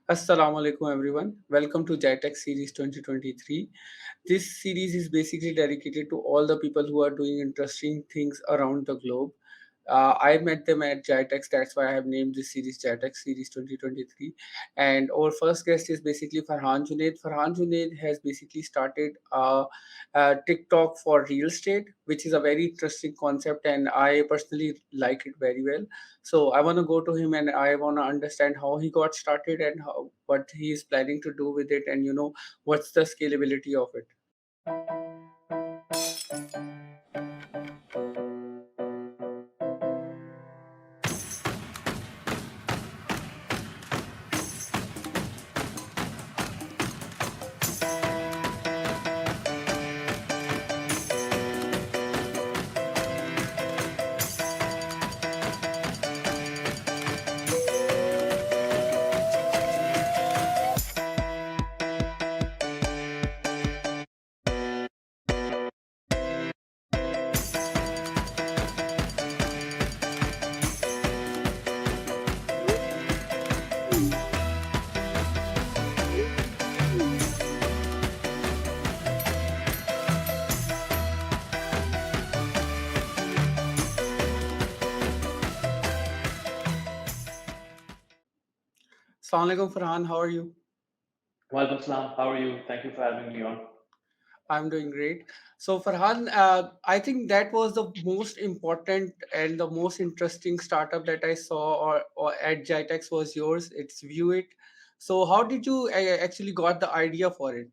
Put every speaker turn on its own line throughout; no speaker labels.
Assalamu alaikum everyone. Welcome to Gitex Series 2023. This series is basically dedicated to all the people who are doing interesting things around the globe. I met them at Gitex, that's why I have named this series Gitex Series 2023. And our first guest is basically Farhan Junaid. Farhan Junaid has basically started TikTok for real estate, which is a very interesting concept, and I personally like it very well. So I want to go to him and I want to understand how he got started and what he is planning to do with it, and what's the scalability of it. Assalamu alaikum Farhan, how are you?
Walaikum salam. How are you? Thank you for having me on.
I'm doing great. So Farhan, I think that was the most important and the most interesting startup that I saw or at Jitex was yours. It's Viewit. So how did you actually got the idea for it?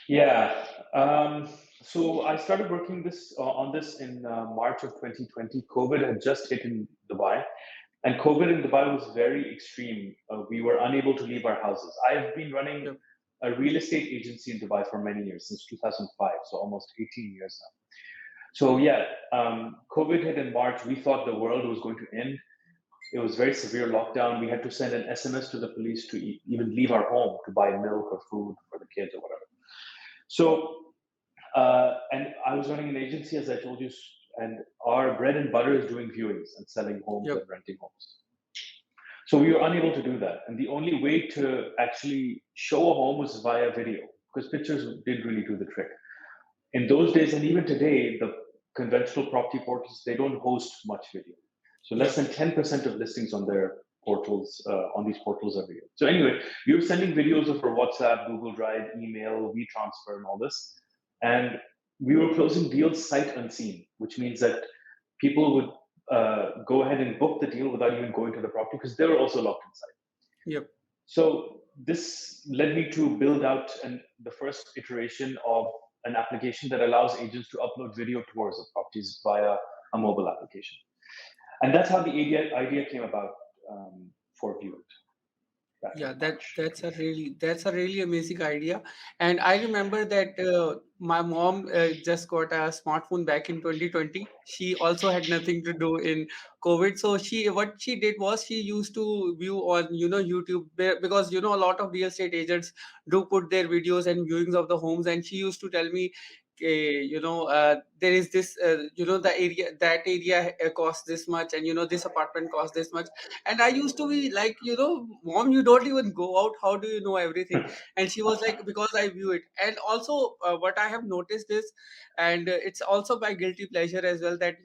Yeah. Um, so I started working this on this in March of 2020. COVID had just hit in Dubai, and COVID in Dubai was very extreme. We were unable to leave our houses. I've been running
Yep.
a real estate agency in Dubai for many years, since 2005, so almost 18 years now. So yeah, COVID hit in March. We thought the world was going to end. It was very severe lockdown. We had to send an SMS to the police to even leave our home to buy milk or food for the kids or whatever. So, and I was running an agency, as I told you, and our bread and butter is doing viewings and selling homes and
Yep.
renting homes. So we were unable to do that. And the only way to actually show a home was via video, because pictures didn't really do the trick. In those days, and even today, the conventional property portals, they don't host much video. So less
Yep.
than 10% of listings on their portals, on these portals are video. So anyway, we were sending videos over WhatsApp, Google Drive, email, WeTransfer, and all this. And we were closing deals sight unseen, which means that people would go ahead and book the deal without even going to the property because they were also locked inside.
Yep.
So this led me to build out the first iteration of an application that allows agents to upload video tours of properties via a mobile application. And that's how the idea came about for Viewit back in
Yeah,
March.
that's a really amazing idea. And I remember that my mom just got a smartphone back in 2020. She also had nothing to do in COVID, so she what she did was she used to view on YouTube because a lot of real estate agents do put their videos and viewings of the homes, and she used to tell me. There is this, the area that area costs this much, and this apartment costs this much, and I used to be like, mom, you don't even go out. How do you know everything? And she was like, because I view it. And also, what I have noticed is, and it's also my guilty pleasure as well, that,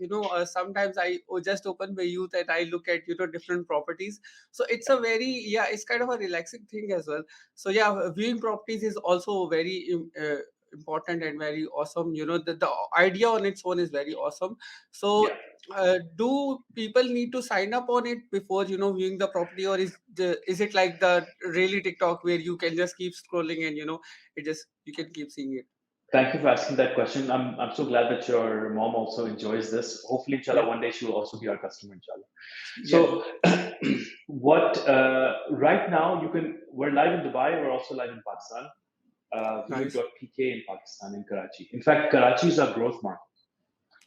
sometimes I just open my youth and I look at, different properties. So it's a very, yeah, it's kind of a relaxing thing as well. So, yeah, viewing properties is also very important and very awesome. The idea on its own is very awesome.
Yeah.
So do people need to sign up on it before viewing the property, or is it like the really TikTok where you can just keep scrolling and it just you can keep seeing it?
Thank you for asking that question. I'm so glad that your mom also enjoys this. Hopefully, inshallah,
Yep.
one day she will also be our customer, inshallah.
Yeah.
So, what right now you can, we're live in Dubai, we're also live in Pakistan,
Nice.
Viewit.pk in Pakistan, in Karachi. In fact, Karachi is our growth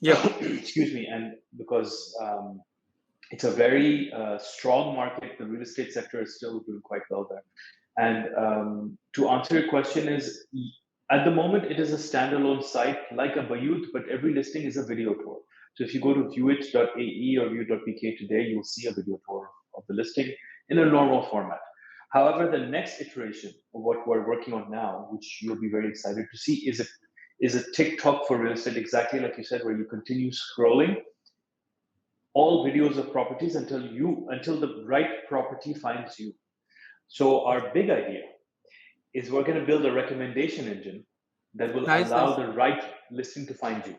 Yep.
market. Excuse me. And because it's a very strong market, the real estate sector is still doing quite well there. And to answer your question is, at the moment, it is a standalone site like a Bayut, but every listing is a video tour. So if you go to viewit.ae or viewit.pk today, you'll see a video tour of the listing in a normal format. However, the next iteration of what we're working on now, which you'll be very excited to see, is a TikTok for real estate, exactly like you said, where you continue scrolling all videos of properties until the right property finds you. So our big idea is we're going to build a recommendation engine that will
Nice,
allow
nice.
the right listing to find you.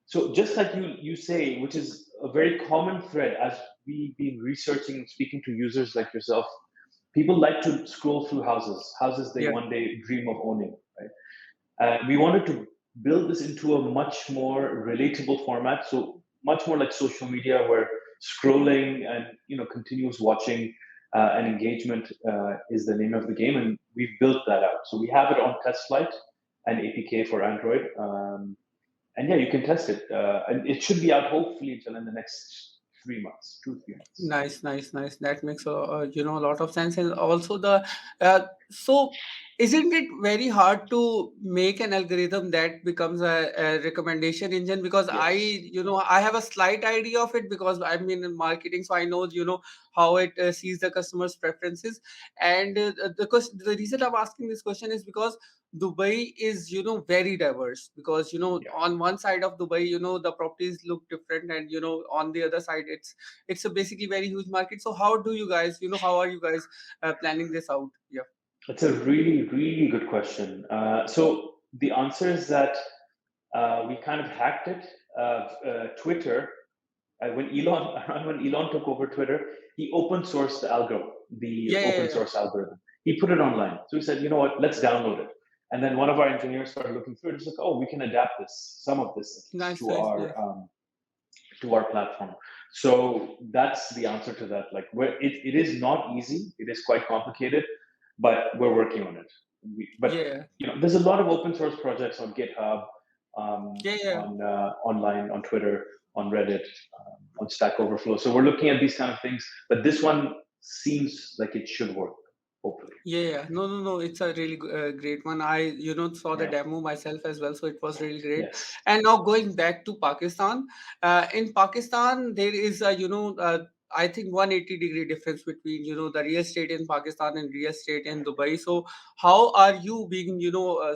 So just like you say, which is a very common thread as we've been researching, speaking to users like yourself, people like to scroll through houses they
Yeah,
one day dream of owning, right? We wanted to build this into a much more relatable format, so much more like social media, where scrolling and continuous watching and engagement is the name of the game, and we've built that out. So we have it on test flight and APK for Android, and yeah, you can test it, and it should be out hopefully until in the next 3 months, 2 3 months.
nice, nice, nice. That makes a lot of sense. And also so isn't it very hard to make an algorithm that becomes a recommendation engine? Because
Yes.
I have a slight idea of it because I'm in marketing, so I know how it sees the customer's preferences. And the reason I'm asking this question is because Dubai is very diverse, because
Yeah.
on one side of Dubai the properties look different, and on the other side it's a basically very huge market. So how do you guys, how are you guys planning this out? Yeah.
It's a really, really good question. So the answer is that we kind of hacked it. Twitter, when Elon around when Elon took over Twitter, he open sourced the
Yeah, yeah,
open
yeah.
source algorithm. He put it online. So he said, you know what, let's download it. And then one of our engineers started looking through it. It's like, oh, we can adapt some of this at least
Nice, nice, nice.
to our platform. So that's the answer to that. Like, it is not easy. It is quite complicated, but we're working on it. But
Yeah,
there's a lot of open source projects on GitHub,
yeah, yeah.
on online, on Twitter, on Reddit, on Stack Overflow. So we're looking at these kind of things. But this one seems like it should work. Hopefully,
Yeah, yeah. No, no, no. It's a really great one. I, saw the
yeah,
demo myself as well, so it was really great.
yes,
And now going back to Pakistan, in Pakistan there is a, I think 180-degree difference between the real estate in Pakistan and real estate in Dubai. So how are you being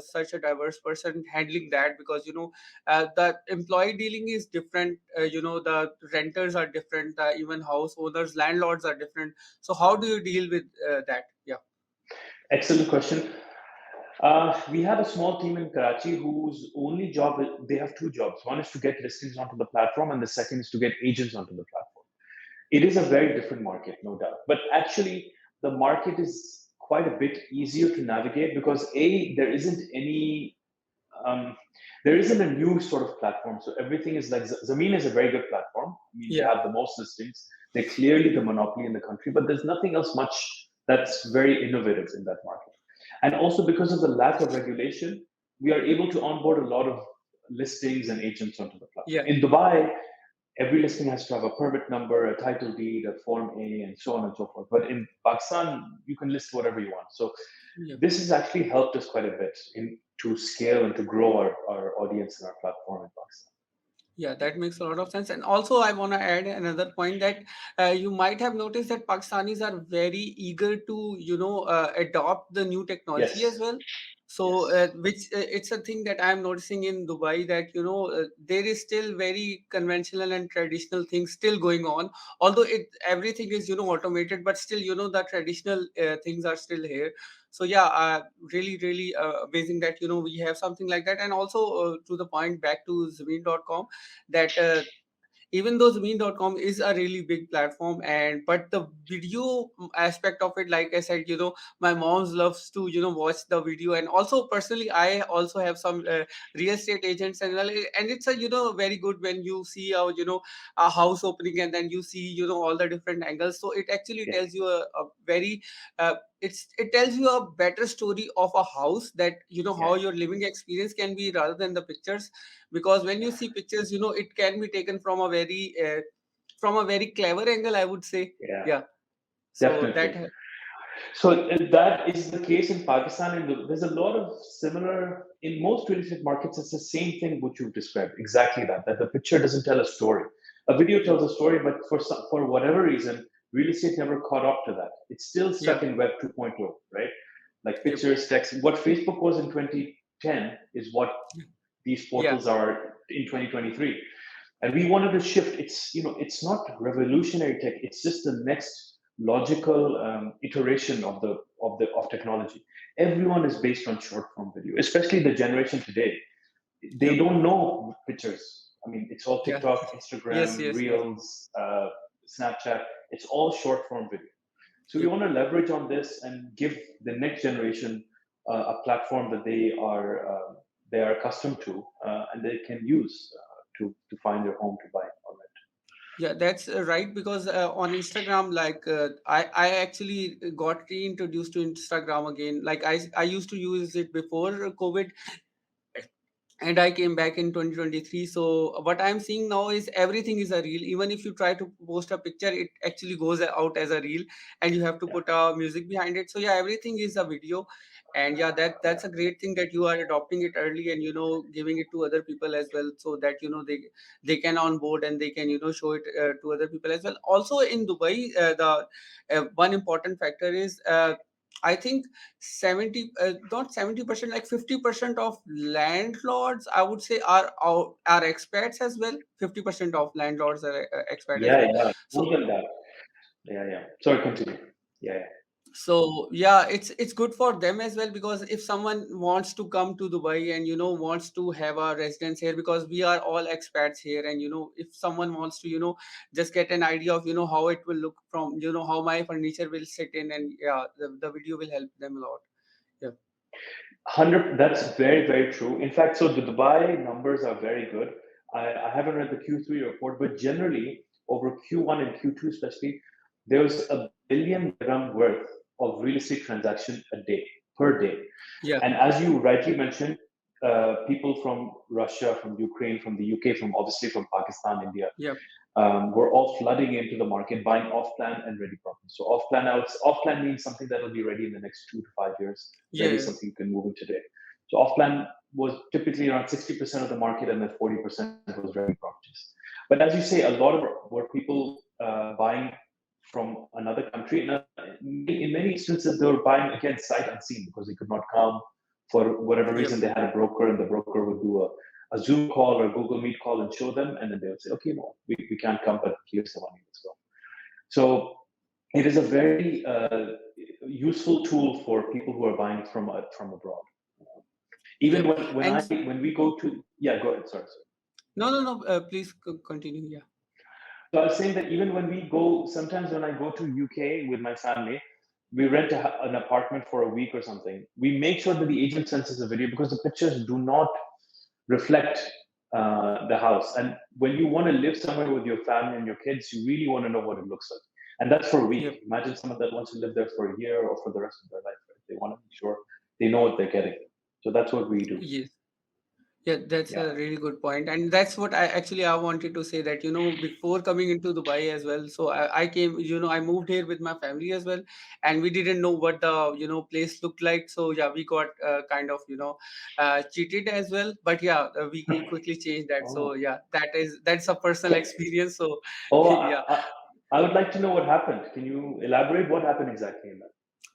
such a diverse person handling that? Because the employee dealing is different. The renters are different. Even house owners, landlords are different. So how do you deal with that? Yeah.
excellent question. We have a small team in Karachi whose only job they have two jobs. One is to get listings onto the platform, and the second is to get agents onto the platform. It is a very different market, no doubt. But actually, the market is quite a bit easier to navigate because um, there isn't a new sort of platform. So everything is like Zameen is a very good platform. I mean, they
Yeah.
have the most listings. They're clearly the monopoly in the country, but there's nothing else much that's very innovative in that market. And also because of the lack of regulation, we are able to onboard a lot of listings and agents onto the platform.
Yeah.
In Dubai, every listing has to have a permit number, a title deed, a Form A, and so on and so forth. But in Pakistan, you can list whatever you want. So
Yeah.
this has actually helped us quite a bit to scale and to grow our audience and our platform in Pakistan.
Yeah, that makes a lot of sense. And also, I want to add another point that you might have noticed that Pakistanis are very eager to, adopt the new technology as
Yes,
well. So,
yes,
which it's a thing that I'm noticing in Dubai, that there is still very conventional and traditional things still going on. Although everything is automated, but still the traditional things are still here. So yeah, really, really amazing that we have something like that. And also to the point, back to Zameen.com, that even though Zameen.com is a really big platform, and but the video aspect of it, like I said, my mom's loves to watch the video. And also personally, I also have some real estate agents and well, and it's a very good when you see a house opening, and then you see all the different angles. So it actually
yeah,
tells you a very it tells you a better story of a house, that
yeah,
how your living experience can be rather than the pictures. Because when you see pictures, it can be taken from a very clever angle, I would say.
yeah,
Yeah. So
definitely.
that
So that is the case in Pakistan, and there's a lot of similar in most real estate markets. It's the same thing which you've described, exactly that the picture doesn't tell a story. A video
yeah,
tells a story, but for whatever reason, real estate never caught up to that. It's still
Yeah.
stuck in Web 2.0, right? Like
Yep.
pictures, text. What Facebook was in 2010 is what these
Yeah.
portals are in 2023. And we wanted to shift. It's, it's not revolutionary tech. It's just the next logical iteration of technology. Everyone is based on short form video, especially the generation today. They
Yep.
don't know pictures. I mean, it's all
Yeah.
TikTok,
Yes.
Instagram,
Yes. Yes.
Reels, Snapchat. It's all short form video. So we
Yep.
want to leverage on this and give the next generation a platform that they are accustomed to, and they can use to find their home to buy or rent.
Yeah, that's right, because on Instagram, like I actually got reintroduced to Instagram again. Like I used to use it before COVID, and I came back in 2023. So what I'm seeing now is everything is a reel. Even if you try to post a picture, it actually goes out as a reel, and you have to
Yeah,
put a music behind it. So yeah, everything is a video. And yeah, that's
yeah.
a great thing that you are adopting it early, and giving it to other people as well, so that they can onboard, and they can show it to other people as well. Also in Dubai, the one important factor is, I think 70, not 70%, like 50% of landlords, I would say, are expats as well. 50% of landlords are expat as
Yeah,
well.
yeah.
So
More than that. Yeah, yeah. Sorry, continue. Yeah, yeah.
yeah, it's good for them as well, because if someone wants to come to Dubai and wants to have a residence here, because we are all expats here, and if someone wants to just get an idea of how it will look from how my furniture will sit in, and yeah, the video will help them a lot. Yeah.
100. That's very, very true. In fact, so the Dubai numbers are very good. I haven't read the Q3 report, but generally over Q1 and Q2 especially, there's a billion dirham worth of real estate transaction a day per day.
Yeah.
And as you rightly mentioned, people from Russia, from Ukraine, from the UK, from obviously from Pakistan, India,
Yeah.
were all flooding into the market, buying off-plan and ready properties. So off-plan means something that will be ready in the next 2 to 5 years. Ready is
Yeah.
something you can move in today. So off-plan was typically around 60% of the market, and then 40% was ready properties. But as you say, a lot of were people buying from another country. In many instances, they were buying again sight unseen because they could not come for whatever
Yep.
reason. They had a broker, and the broker would do a Zoom call or Google Meet call and show them, and then they would say, okay, no, we can't come, but here's the money, let's go. So it is a very useful tool for people who are buying from abroad. Even
Yep. And
when we go to, yeah, go ahead, sorry.
no, no, no. Please continue. Yeah.
So I was saying that even when we go, sometimes when I go to UK with my family, we rent an apartment for a week or something. We make sure that the agent sends us a video because the pictures do not reflect the house. And when you want to live somewhere with your family and your kids, you really want to know what it looks like. And that's for a week.
Yep.
Imagine someone that wants to live there for a year or for the rest of their life. Right? They want to make sure they know what they're getting. So that's what we do.
Yes. Yeah, that's
Yeah.
a really good point, and that's what I wanted to say, that before coming into Dubai as well. So I came, I moved here with my family as well, and we didn't know what the place looked like. So yeah, we got kind of cheated as well. But yeah, we quickly changed that. So
Oh,
yeah, that's a personal experience. So
oh,
yeah.
I would like to know what happened. Can you elaborate what happened exactly in that?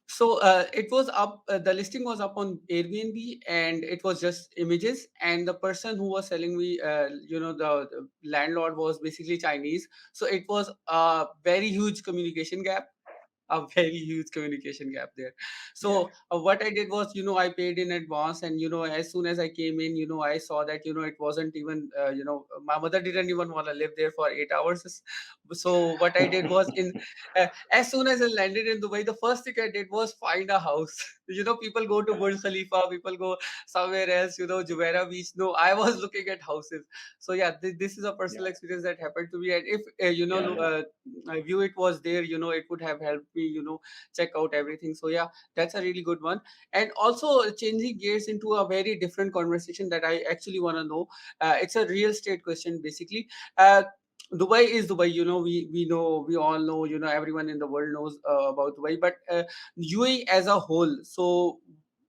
So it was up. The listing was up on Airbnb, and it was just images. And the person who was selling me, the landlord was basically Chinese. So it was a very huge communication gap, a very huge communication gap there.
Yeah,
So what I did was, I paid in advance, and as soon as I came in, I saw that it wasn't even, my mother didn't even want to live there for 8 hours. So what I did was, as soon as I landed in Dubai, the first thing I did was find a house. People go to
yeah,
Burj Khalifa, people go somewhere else, Jumeirah Beach. No, I was looking at houses. So yeah, this is a
yeah,
personal experience that happened to me. And if
yeah, yeah.
view it was there, it would have helped me check out everything. So yeah, that's a really good one. And also, changing gears into a very different conversation that I actually want to know. It's a real estate question, basically. Dubai is Dubai. We know, we all know, everyone in the world knows about Dubai. But UAE as a whole, so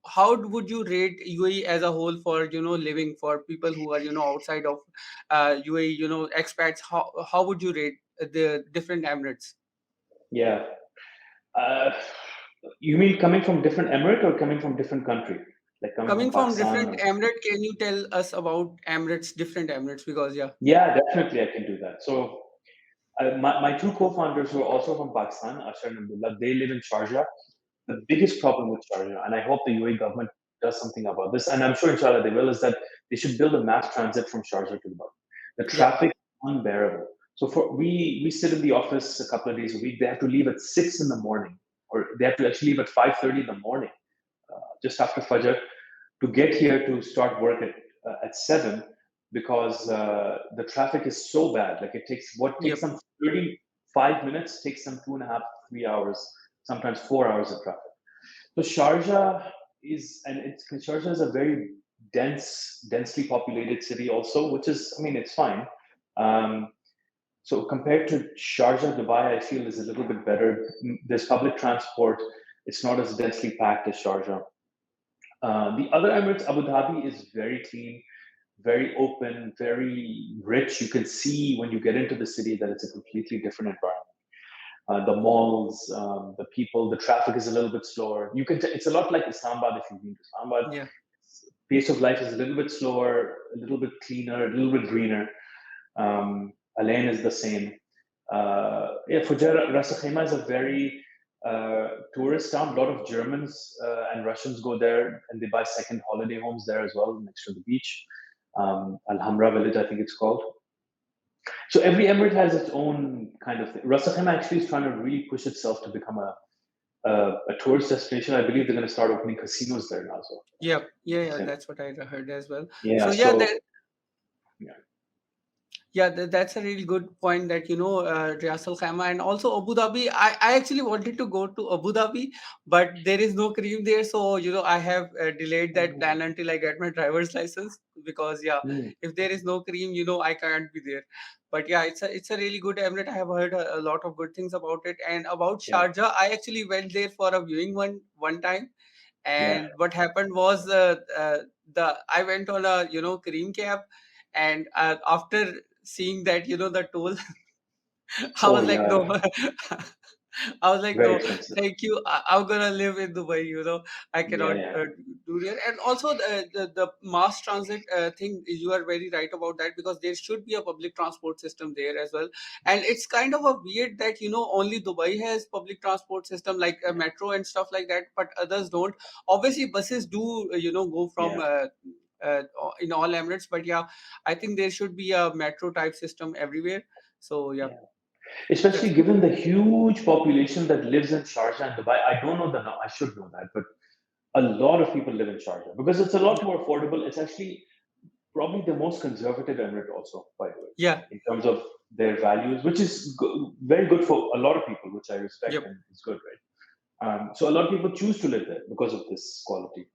how would you rate UAE as a whole for living, for people who are outside of UAE, expats? How would you rate the different Emirates?
Yeah. Uh, you mean coming from different emirate or coming from different country? Like coming from
Coming from
Pakistan?
different
Or...
emirate, can you tell us about Emirates, different Emirates? Because yeah,
Yeah, definitely I can do that. So my two co-founders who are also from Pakistan, Ashar and Abdullah, they live in Sharjah. The biggest problem with Sharjah, and I hope the UAE government does something about this, and I'm sure inshallah they will, is that they should build a mass transit from Sharjah to Dubai. The
yeah,
traffic is unbearable. So for we sit in the office a couple of days a week. They have to leave at 6 in the morning, or they have to actually leave at 5:30 in the morning, just after Fajr, to get here to start work at 7, because the traffic is so bad. Like it takes what takes
yep,
them 35 minutes takes them 2.5 3 hours, sometimes 4 hours of traffic. So Sharjah Sharjah is a very densely populated city also, which is, I mean, it's fine. Um, so compared to Sharjah, Dubai, I feel is a little bit better. There's public transport. It's not as densely packed as Sharjah. The other Emirates, Abu Dhabi, is very clean, very open, very rich. You can see when you get into the city that it's a completely different environment. The malls, the people, the traffic is a little bit slower. It's a lot like Islamabad if you've been to Islamabad.
yeah.
Pace of life is a little bit slower, a little bit cleaner, a little bit greener. Alain is the same. Yeah, Fujairah, Ras Al Khaimah is a very tourist town. A lot of Germans and Russians go there, and they buy second holiday homes there as well, next to the beach. Al Hamra village, I think it's called. So every emirate has its own kind of thing. Ras Al Khaimah actually is trying to really push itself to become a tourist destination. I believe they're going to start opening casinos there now. So
Yep. Yeah, yeah,
yeah,
that's what I heard as well.
yeah.
So yeah,
So yeah,
yeah, that's a really good point that Ras Al Khaimah and also Abu Dhabi. I actually wanted to go to Abu Dhabi, but there is no cream there, so I have delayed that
mm,
plan until I get my driver's license because yeah,
mm,
if there is no cream, I can't be there. But yeah, it's a really good emirate. I have heard a lot of good things about it and about
yeah,
Sharjah. I actually went there for a viewing one time,
yeah.
and what happened was the I went on a cream cab, and after seeing that the toll, I
Oh
was like,
yeah,
no. I was like,
very
no,
expensive.
thank you. I'm gonna live in Dubai. I
Yeah,
cannot
yeah,
do there. And also the mass transit thing. You are very right about that because there should be a public transport system there as well. And it's kind of a weird that only Dubai has public transport system like a metro and stuff like that, but others don't. Obviously, buses do go from.
yeah,
Uh, in all Emirates, but yeah, I think there should be a metro type system everywhere. So yeah,
yeah. Especially
that's
given the huge population that lives in Sharjah and Dubai. I don't know I should know that, but a lot of people live in Sharjah because it's a lot
yeah,
more affordable. It's actually probably the most conservative emirate also, by the way,
yeah,
in terms of their values, which is very good for a lot of people, which I respect
yep.
and it's good, right? So a lot of people choose to live there because of this quality,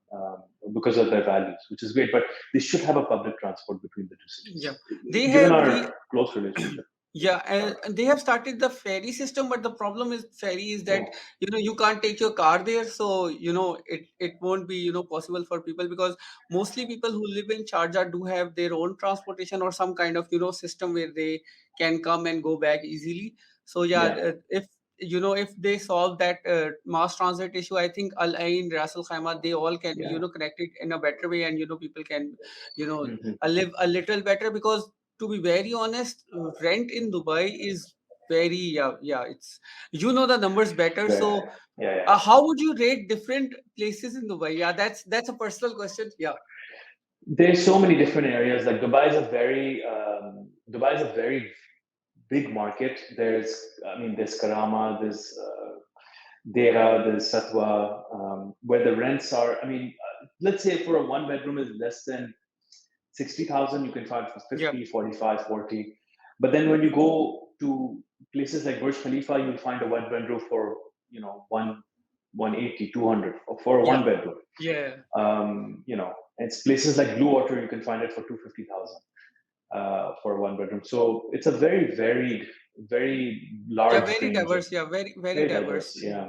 because of their values, which is great. But they should have a public transport between the two
Yeah,
cities,
they
given
have
our close relationship.
yeah, and they have started the ferry system, but the problem is ferry is that
Oh,
you can't take your car there, so it won't be possible for people because mostly people who live in Sharjah do have their own transportation or some kind of system where they can come and go back easily. So yeah,
yeah,
if they solve that mass transit issue, I think Al Ain, Ras Al Khaimah, they all can be
yeah.
connected in a better way, and people can you know
Hmm.
live a little better because to be very honest, rent in Dubai is very yeah. It's the numbers better.
Right.
So,
Yeah, yeah.
how would you rate different places in Dubai? Yeah, that's a personal question. Yeah,
There's so many different areas. Like Dubai is a very big market. There's Karama, there's Dera, there's Satwa, where the rents are. Let's say for a one bedroom is less than 60,000, you can find for
yeah,
50, 45, 40. But then when you go to places like Burj Khalifa, you'll find a one bedroom for one 180, 200 for a
yeah,
one bedroom.
yeah,
It's places like Blue Water, you can find it for 250,000 for a one bedroom. So it's a very varied, very
yeah.
large
Very
range of
diverse. Yeah, very very
very
diverse.
diverse. Yeah.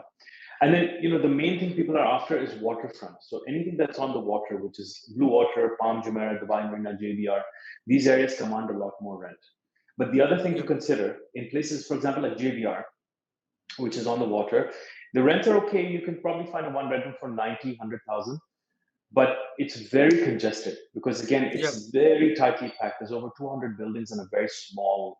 And then, the main thing people are after is waterfront. So anything that's on the water, which is Blue Water, Palm Jumeirah, Dubai Marina, JBR, these areas command a lot more rent. But the other thing to
Yeah,
consider in places, for example, like JBR, which is on the water. The rents are okay. You can probably find a one bedroom for 90, 100,000, but it's very congested because again,
Yep.
it's very tightly packed. There's over 200 buildings in a very small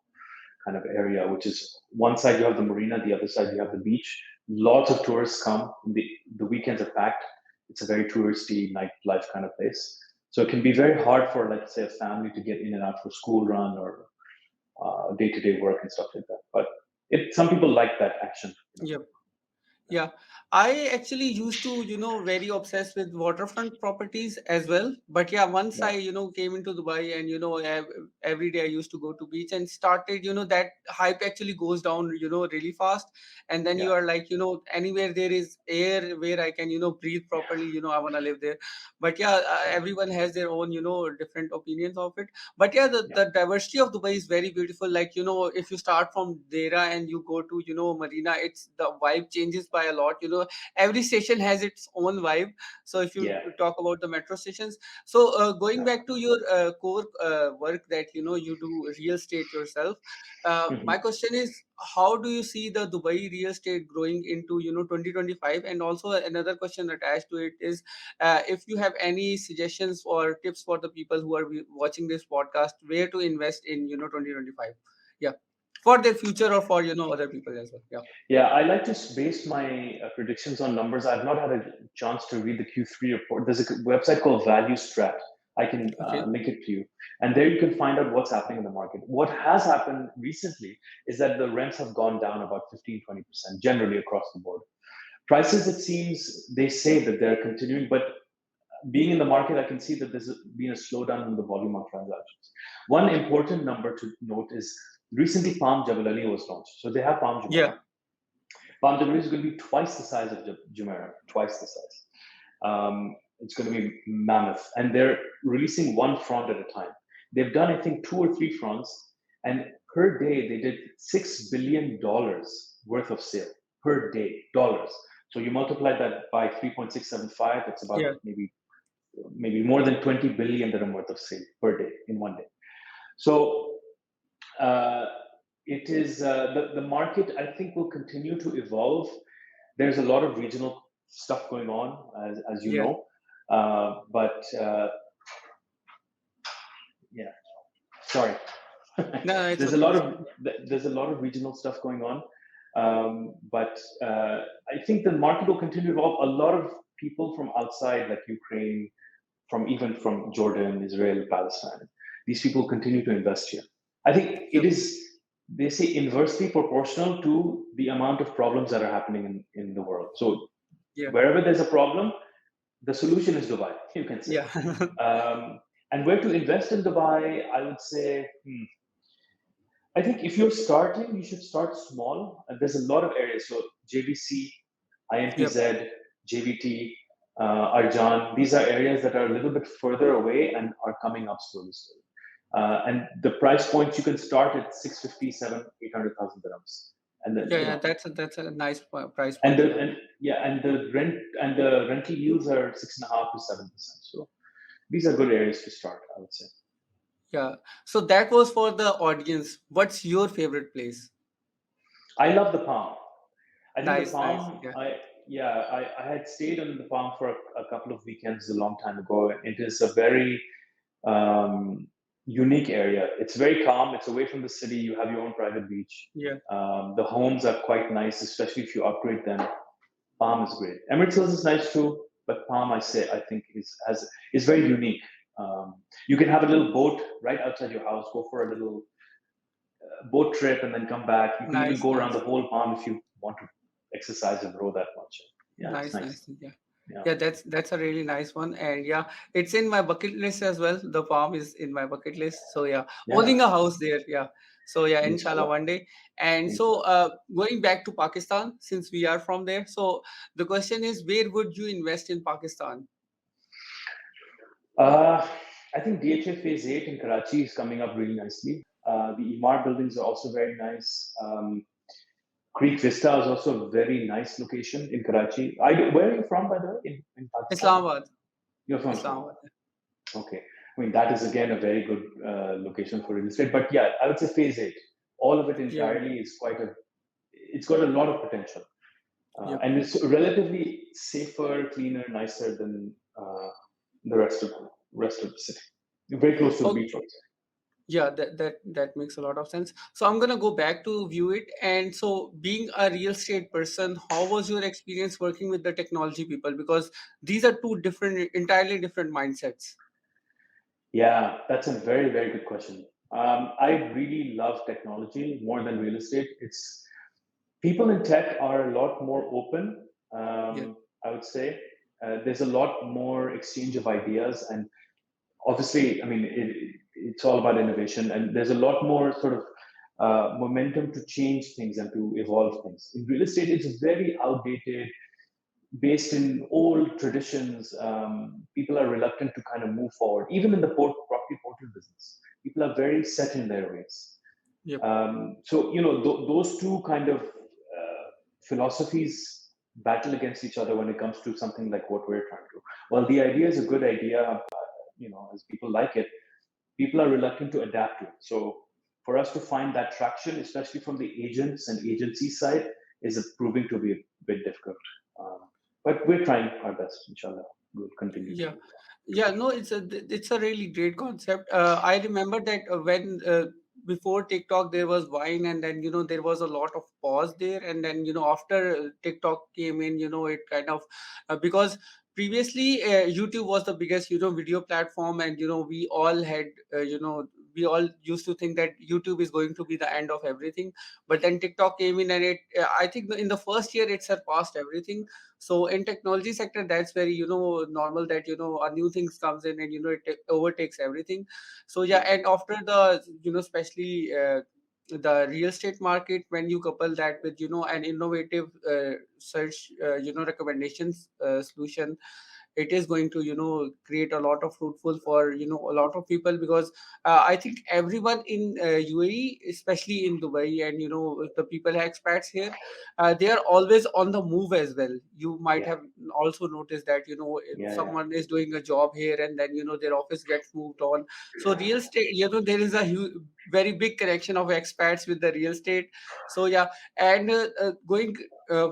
kind of area, which is one side you have the marina, the other side you have the beach. Lots of tourists come. The weekends are packed. It's a very touristy nightlife kind of place. So it can be very hard for, like, say, a family to get in and out for school run or day-to-day work and stuff like that. But some people like that action.
Yep. Yeah, I actually used to, very obsessed with waterfront properties as well. But yeah, once I,
Yeah,
came into Dubai and, every day I used to go to beach and started, that hype actually goes down, really fast. And then
yeah,
you are like, anywhere there is air where I can, breathe properly, I want to live there. But yeah,
yeah,
everyone has their own, different opinions of it. But yeah,
yeah,
the diversity of Dubai is very beautiful. Like, if you start from Dera and you go to, Marina, it's the vibe changes by a lot. Every station has its own vibe. So if you
yeah.
talk about the metro stations, so going
Yeah.
back to your core work that, you do real estate yourself.
Mhm.
My question is, how do you see the Dubai real estate growing into, 2025? And also another question attached to it is, if you have any suggestions or tips for the people who are watching this podcast, where to invest in 2025, yeah, for their future or for other people as well. Yeah.
Yeah, I like to base my predictions on numbers. I've not had a chance to read the Q3 report. There's a website called Value Strat. I can
Okay.
link it to you. And there you can find out what's happening in the market. What has happened recently is that the rents have gone down about 15, 20% generally across the board. Prices, it seems, they say that they're continuing, but being in the market, I can see that there's been a slowdown in the volume of transactions. One important number to note is recently Palm Jebel Ali was launched. So they have Palm
Yeah.
Jumeirah. Palm Jumeirah is going to be twice the size of Jumeirah, twice the size. It's going to be mammoth, and they're releasing one front at a time. They've done, I think, two or three fronts, and per day they did $6 billion worth of sale per day, dollars. So you multiply that by 3.675, it's about
Yeah.
maybe more than 20 billion dirham worth of sale per day in one day. So uh, it is the market. I think will continue to evolve. There's a lot of regional stuff going on, as you
Yeah.
know, but yeah, sorry.
No, it's
there's a
okay.
lot
It's
of
okay.
there's a lot of regional stuff going on, but I think the market will continue to evolve. A lot of people from outside, like Ukraine, from even from Jordan, Israel, Palestine. These people continue to invest here. I think it
Yep.
is, they say, inversely proportional to the amount of problems that are happening in the world. So
Yeah.
wherever there's a problem, the solution is Dubai, you can say.
Yeah.
Um, and where to invest in Dubai, I would say, I think if you're starting, you should start small. And there's a lot of areas. So JVC,
Yep.
IMPZ, JVT, Arjan, these are areas that are a little bit further away and are coming up slowly, slowly. And the price points, you can start at 657, 800,000 dirhams. And then,
Yeah. Yeah. That's a nice price
and
point.
the,
Yeah.
and yeah, and the rental yields are 6.5 to 7%. So these are good areas to start, I would say.
Yeah. So that was for the audience. What's your favorite place?
I love the Palm. I think the
Nice. Nice.
Palm,
Yeah.
I had stayed in the Palm for a couple of weekends a long time ago. It is a very um, unique area. It's very calm. It's away from the city. You have your own private beach.
Yeah.
The homes are quite nice, especially if you upgrade them. Palm is great. Emirates Hills is nice too, but Palm, I think is very unique. You can have a little boat right outside your house. Go for a little boat trip and then come back. You can even
Nice.
go around the
Nice.
whole Palm if you want to exercise and row that much. Yeah, it's
Nice.
nice.
Nice. Yeah.
Yeah,
Yeah, that's a really nice one, and yeah, it's in my bucket list as well. The farm is in my bucket list, so yeah,
yeah.
owning a house there, yeah. So yeah, inshallah
Inshallah,
one day. And so
inshallah.
going back to Pakistan, since we are from there, so the question is, where would you invest in Pakistan?
Uh, I think DHA Phase 8 in Karachi is coming up really nicely. The Emar buildings are also very nice. Creek Vista is also a very nice location in Karachi. Where are you from, by the way, in Pakistan?
Islamabad.
You're from Islam.
Islamabad.
Okay. I mean, that is again a very good location for real estate. But yeah, I would say Phase 8. All of it
Yeah.
entirely is quite a it's got a lot of potential,
Yep.
and it's relatively safer, cleaner, nicer than the rest of the city. Very close to the beach roads.
Yeah, that makes a lot of sense. So I'm gonna go back to view it. And so, being a real estate person, how was your experience working with the technology people? Because these are two different, entirely different mindsets.
Yeah, that's a very, very good question. I really love technology more than real estate. It's people in tech are a lot more open.
Yeah,
I would say there's a lot more exchange of ideas, and obviously, I mean, it's all about innovation, and there's a lot more sort of momentum to change things and to evolve things. In real estate, it's very outdated, based in old traditions. People are reluctant to kind of move forward. Even in the property portal business, people are very set in their ways.
yep,
So those two kind of philosophies battle against each other when it comes to something like what we're trying to do. Well, the idea is a good idea, as people like it, people are reluctant to adapt to it. So for us to find that traction, especially from the agents and agency side, is proving to be a bit difficult. Um, but we're trying our best, inshallah. We'll continue to
yeah.
do that.
Yeah, no, it's a really great concept. I remember that when before TikTok there was Vine, and then there was a lot of pause there, and then after TikTok came in, it kind of because previously YouTube was the biggest video platform, and we all had we all used to think that YouTube is going to be the end of everything, but then TikTok came in, and it I think in the first year it surpassed everything. So in technology sector, that's very normal that a new things comes in, and it overtakes everything. So yeah,
Yeah,
and after the especially the real estate market, when you couple that with an innovative search recommendations solution, it is going to create a lot of fruitful for a lot of people. Because I think everyone in UAE, especially in Dubai, and the people expats here, they are always on the move as well. You might
yeah,
have also noticed that if
yeah, yeah,
someone is doing a job here, and then their office gets moved on. So real estate, there is a huge, very big connection of expats with the real estate. So yeah, and going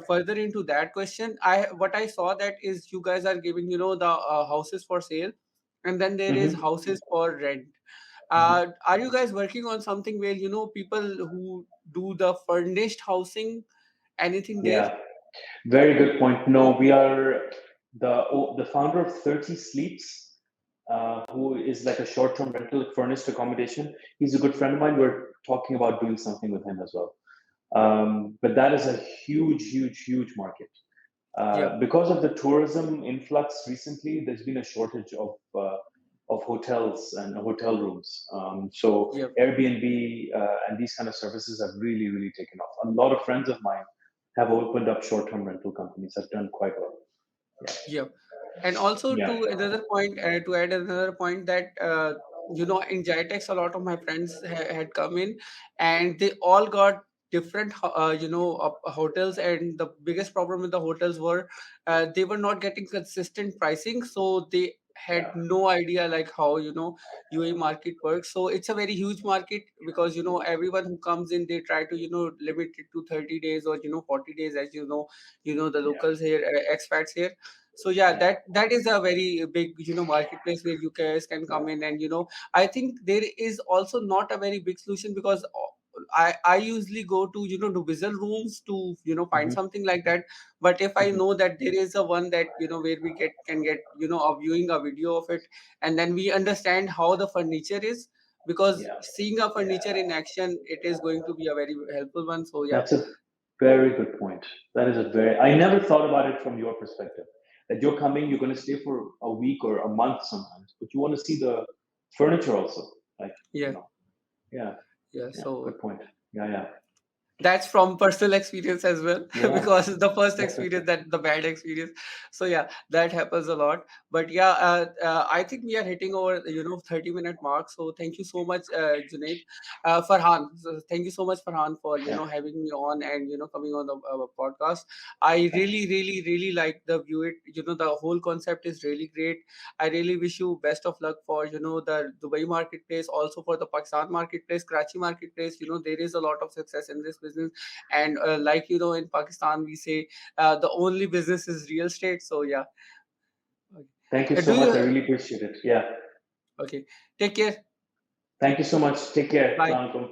further into that question, what I saw that is you guys are giving the houses for sale, and then there is
hmm
houses for rent.
hmm
Are you guys working on something where people who do the furnished housing, anything there?
yeah. Very good point. No, we are the founder of 30 Sleeps, who is like a short-term rental furnished accommodation. He's a good friend of mine. We're talking about doing something with him as well. But that is a huge, huge, huge market.
Yep,
Because of the tourism influx recently, there's been a shortage of hotels and hotel rooms. So
yep.
Airbnb and these kind of services have really, really taken off. A lot of friends of mine have opened up short-term rental companies. Have done quite well.
Yep. And also
Yeah,
to add another point that in Gitex, a lot of my friends had come in, and they all got different hotels. And the biggest problem with the hotels were they were not getting consistent pricing, so they had
yeah,
no idea like how UAE market works. So it's a very huge market, because everyone who comes in, they try to limit it to 30 days or 40 days, as the
yeah,
locals here, expats here. So yeah,
yeah,
that is a very big marketplace where you guys can come in. And I think there is also not a very big solution, because I usually go to to visual rooms to find
hmm
something like that. But if I
hmm
know that there is a one that where we can get a viewing, a video of it, and then we understand how the furniture is, because
yeah.
seeing a furniture in action, it is going to be a very helpful one. So yeah.
That's a very good point. That is a very. I never thought about it from your perspective. That you're coming, you're going to stay for a week or a month sometimes, but you want to see the furniture also. Like
Yeah,
you know, yeah,
yeah.
yeah.
So
Good point. Yeah, yeah,
that's from personal experience as well,
yeah.
because the first experience,
Definitely.
that the bad experience. So yeah, that happens a lot. But yeah, I think we are hitting over 30-minute mark. So thank you so much, Junaid. Farhan, so thank you so much, Farhan, for
Yeah.
having me on, and coming on the podcast. I
Thank you.
really, really, really like the view it. The whole concept is really great. I really wish you best of luck for the Dubai marketplace, also for the Pakistan marketplace, Karachi marketplace. There is a lot of success in this business. business. And like in Pakistan we say the only business is real estate. So yeah. Okay.
Thank you so
Do
much. I
you?
really appreciate it. Yeah.
Okay. Take care.
Thank you so much. Take care.
Bye.
Assalamu alaikum.